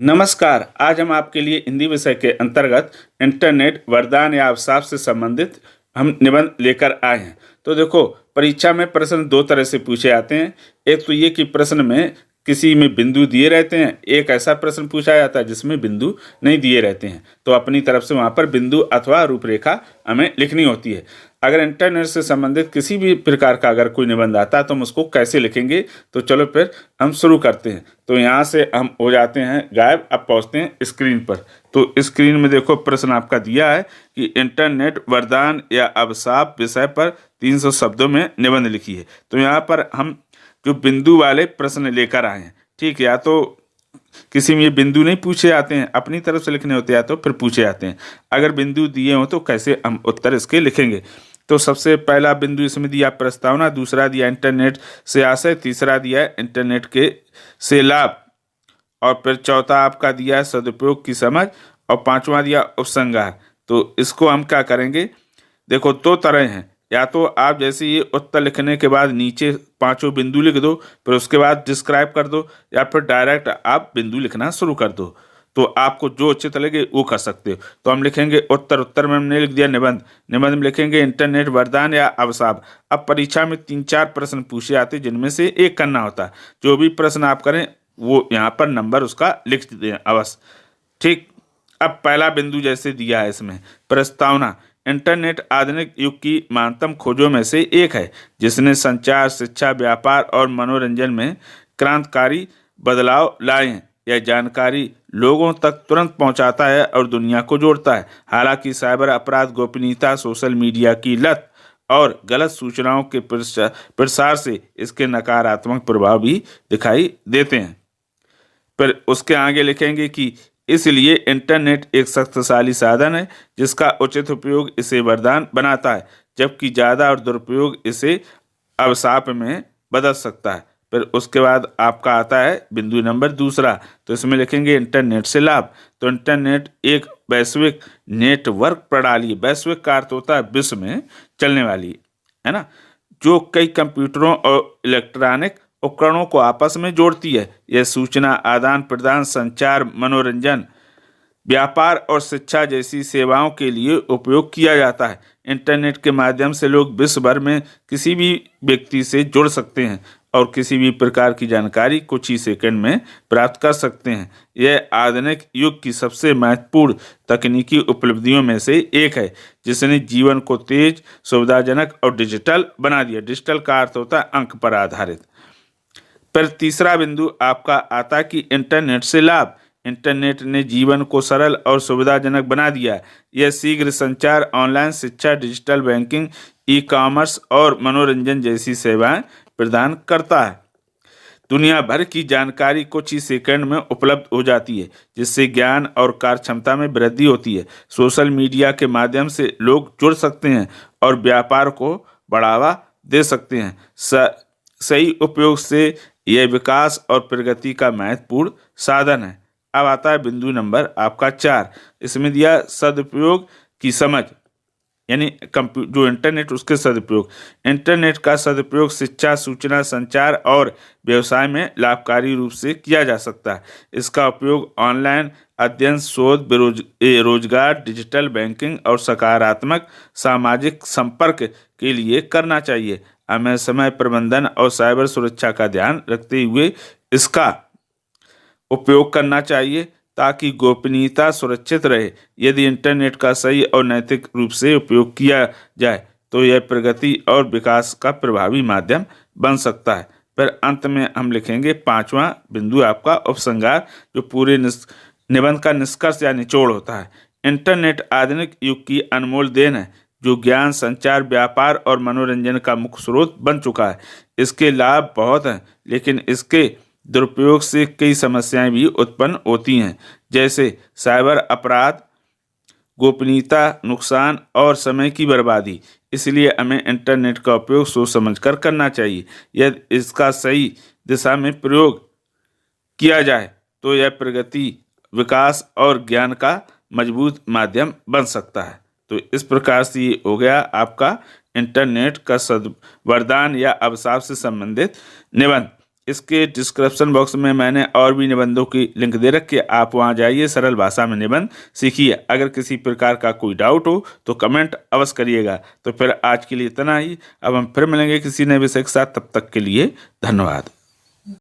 नमस्कार। आज हम आपके लिए हिंदी विषय के अंतर्गत इंटरनेट वरदान या अभिशाप से संबंधित हम निबंध लेकर आए हैं। तो देखो, परीक्षा में प्रश्न दो तरह से पूछे जाते हैं। एक तो ये कि प्रश्न में किसी में बिंदु दिए रहते हैं, एक ऐसा प्रश्न पूछा जाता है जिसमें बिंदु नहीं दिए रहते हैं, तो अपनी तरफ से वहाँ पर बिंदु अथवा रूपरेखा हमें लिखनी होती है। अगर इंटरनेट से संबंधित किसी भी प्रकार का अगर कोई निबंध आता है तो हम उसको कैसे लिखेंगे, तो चलो फिर हम शुरू करते हैं। तो यहाँ से हम हो जाते हैं गायब, अब पहुँचते हैं स्क्रीन पर। तो स्क्रीन में देखो, प्रश्न आपका दिया है कि इंटरनेट वरदान या अभिशाप विषय पर 300 शब्दों में निबंध लिखिए। तो यहाँ पर हम जो बिंदु वाले प्रश्न लेकर आए हैं, ठीक है, या तो किसी में ये बिंदु नहीं पूछे जाते हैं, अपनी तरफ से लिखने होते हैं, या तो फिर पूछे जाते हैं। अगर बिंदु दिए हों तो कैसे हम उत्तर इसके लिखेंगे। तो सबसे पहला बिंदु इसमें दिया प्रस्तावना, दूसरा दिया इंटरनेट से आशय, तीसरा दिया है इंटरनेट के से लाभ, और फिर चौथा आपका दिया है सदुपयोग की समझ, और पांचवा दिया उपसंहार। तो इसको हम क्या करेंगे, देखो दो तरह हैं, या तो आप जैसे ये उत्तर लिखने के बाद नीचे पांचों बिंदु लिख दो, फिर उसके बाद डिस्क्राइब कर दो, या फिर डायरेक्ट आप बिंदु लिखना शुरू कर दो। तो आपको जो उचित लगे वो कर सकते हो। तो हम लिखेंगे उत्तर, उत्तर में हमने लिख दिया निबंध, निबंध में लिखेंगे इंटरनेट वरदान या अभिशाप। अब परीक्षा में 3-4 प्रश्न पूछे जाते हैं जिनमें से एक करना होता है। जो भी प्रश्न आप करें वो यहाँ पर नंबर उसका लिख दें अवश्य, ठीक। अब पहला बिंदु जैसे दिया है इसमें प्रस्तावना, इंटरनेट आधुनिक युग की महानतम खोजों में से एक है जिसने संचार, शिक्षा, व्यापार और मनोरंजन में क्रांतिकारी बदलाव लाए हैं। यह जानकारी लोगों तक तुरंत पहुंचाता है और दुनिया को जोड़ता है। हालांकि साइबर अपराध, गोपनीयता, सोशल मीडिया की लत और गलत सूचनाओं के प्रसार से इसके नकारात्मक प्रभाव भी दिखाई देते हैं। फिर उसके आगे लिखेंगे कि इसलिए इंटरनेट एक शक्तिशाली साधन है जिसका उचित उपयोग इसे वरदान बनाता है, जबकि ज़्यादा और दुरुपयोग इसे अभिशाप में बदल सकता है। फिर उसके बाद आपका आता है बिंदु नंबर दूसरा, तो इसमें लिखेंगे इंटरनेट से लाभ। तो इंटरनेट एक वैश्विक नेटवर्क प्रणाली है, वैश्विक का अर्थ होता है विश्व में चलने वाली, है ना, जो कई कंप्यूटरों और इलेक्ट्रॉनिक उपकरणों को आपस में जोड़ती है। यह सूचना आदान प्रदान, संचार, मनोरंजन, व्यापार और शिक्षा जैसी सेवाओं के लिए उपयोग किया जाता है। इंटरनेट के माध्यम से लोग विश्व भर में किसी भी व्यक्ति से जुड़ सकते हैं और किसी भी प्रकार की जानकारी कुछ ही सेकंड में प्राप्त कर सकते हैं। यह आधुनिक युग की सबसे महत्वपूर्ण तकनीकी उपलब्धियों में से एक है जिसने जीवन को तेज, सुविधाजनक और डिजिटल बना दिया। डिजिटल का अर्थ होता है अंक पर आधारित। फिर तीसरा बिंदु आपका आता कि इंटरनेट से लाभ, इंटरनेट ने जीवन को सरल और सुविधाजनक बना दिया है। यह शीघ्र संचार, ऑनलाइन शिक्षा, डिजिटल बैंकिंग, ई कॉमर्स और मनोरंजन जैसी सेवाएं प्रदान करता है। दुनिया भर की जानकारी कुछ ही सेकंड में उपलब्ध हो जाती है, जिससे ज्ञान और कार्यक्षमता में वृद्धि होती है। सोशल मीडिया के माध्यम से लोग जुड़ सकते हैं और व्यापार को बढ़ावा दे सकते हैं। सही उपयोग से यह विकास और प्रगति का महत्वपूर्ण साधन है। अब आता है बिंदु नंबर आपका 4, इसमें दिया सदुपयोग की समझ, यानी जो इंटरनेट उसके सदुपयोग। इंटरनेट का सदुपयोग शिक्षा, सूचना, संचार और व्यवसाय में लाभकारी रूप से किया जा सकता है। इसका उपयोग ऑनलाइन अध्ययन, शोध, रोजगार, डिजिटल बैंकिंग और सकारात्मक सामाजिक संपर्क के लिए करना चाहिए। हमें समय प्रबंधन और साइबर सुरक्षा का ध्यान रखते हुए इसका उपयोग करना चाहिए ताकि गोपनीयता सुरक्षित रहे। यदि इंटरनेट का सही और नैतिक रूप से उपयोग किया जाए तो यह प्रगति और विकास का प्रभावी माध्यम बन सकता है। फिर अंत में हम लिखेंगे पांचवा बिंदु आपका उपसंहार, जो पूरे निबंध का निष्कर्ष या निचोड़ होता है। इंटरनेट आधुनिक युग की अनमोल देन है जो ज्ञान, संचार, व्यापार और मनोरंजन का मुख्य स्रोत बन चुका है। इसके लाभ बहुत हैं, लेकिन इसके दुरुपयोग से कई समस्याएं भी उत्पन्न होती हैं, जैसे साइबर अपराध, गोपनीयता नुकसान और समय की बर्बादी। इसलिए हमें इंटरनेट का उपयोग सोच समझकर करना चाहिए। यदि इसका सही दिशा में प्रयोग किया जाए तो यह प्रगति, विकास और ज्ञान का मजबूत माध्यम बन सकता है। तो इस प्रकार से ये हो गया आपका इंटरनेट का वरदान या अभिशाप से संबंधित निबंध। इसके डिस्क्रिप्शन बॉक्स में मैंने और भी निबंधों की लिंक दे रखी है, आप वहां जाइए, सरल भाषा में निबंध सीखिए। अगर किसी प्रकार का कोई डाउट हो तो कमेंट अवश्य करिएगा। तो फिर आज के लिए इतना ही, अब हम फिर मिलेंगे किसी नए विषय के साथ, तब तक के लिए धन्यवाद।